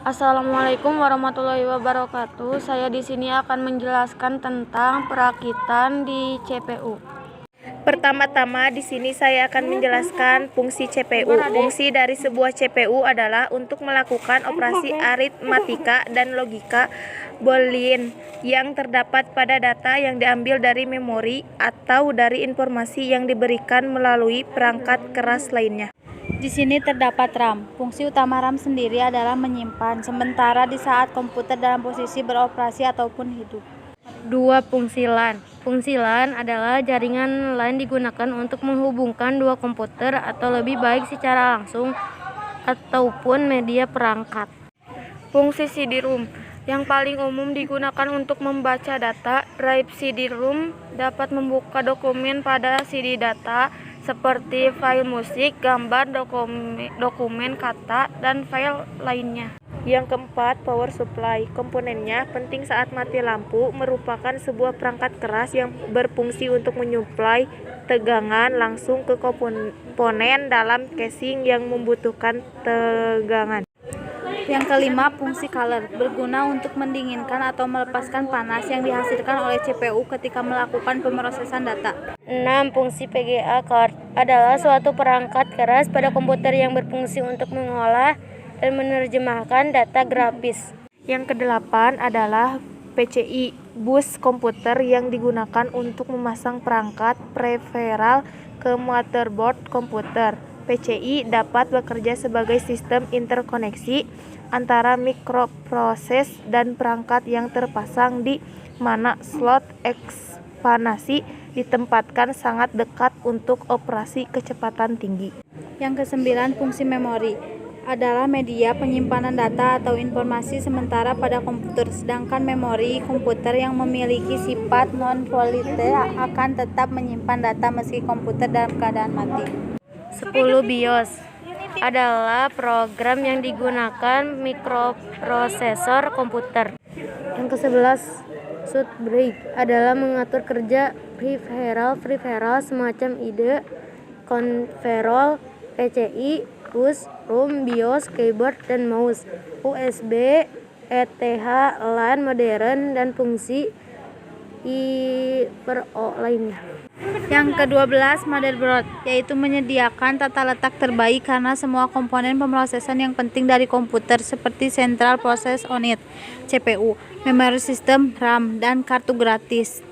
Assalamualaikum warahmatullahi wabarakatuh. Saya di sini akan menjelaskan tentang perakitan di CPU. Pertama-tama di sini saya akan menjelaskan fungsi CPU. Fungsi dari sebuah CPU adalah untuk melakukan operasi aritmatika dan logika Boolean yang terdapat pada data yang diambil dari memori atau dari informasi yang diberikan melalui perangkat keras lainnya. Di sini terdapat RAM. Fungsi utama RAM sendiri adalah menyimpan, sementara di saat komputer dalam posisi beroperasi ataupun hidup. 2. Fungsi LAN. Fungsi LAN adalah jaringan LAN digunakan untuk menghubungkan dua komputer atau lebih baik secara langsung ataupun media perangkat. Fungsi CD-ROM yang paling umum digunakan untuk membaca data. Drive CD-ROM dapat membuka dokumen pada CD data seperti file musik, gambar, dokumen kata, dan file lainnya. Yang keempat, power supply. Komponennya penting saat mati lampu, merupakan sebuah perangkat keras yang berfungsi untuk menyuplai tegangan langsung ke komponen dalam casing yang membutuhkan tegangan. Yang kelima, fungsi color, berguna untuk mendinginkan atau melepaskan panas yang dihasilkan oleh CPU ketika melakukan pemrosesan data. 6. Fungsi PGA card adalah suatu perangkat keras pada komputer yang berfungsi untuk mengolah dan menerjemahkan data grafis. Yang kedelapan adalah PCI, bus komputer yang digunakan untuk memasang perangkat peripheral ke motherboard komputer. PCI dapat bekerja sebagai sistem interkoneksi antara mikroproses dan perangkat yang terpasang di mana slot ekspansi ditempatkan sangat dekat untuk operasi kecepatan tinggi. Yang kesembilan, fungsi memori adalah media penyimpanan data atau informasi sementara pada komputer, sedangkan memori komputer yang memiliki sifat non-volatile akan tetap menyimpan data meski komputer dalam keadaan mati. 10. BIOS adalah program yang digunakan mikroprosesor komputer. Yang ke-11, switch break adalah mengatur kerja peripheral semacam IDE, konferol, PCI, bus, ROM, BIOS, keyboard, dan mouse, USB, ETH, LAN modern, dan fungsi I/O lainnya. Yang ke-12, motherboard, yaitu menyediakan tata letak terbaik karena semua komponen pemrosesan yang penting dari komputer seperti Central Process Unit, CPU, Memory System, RAM, dan kartu gratis.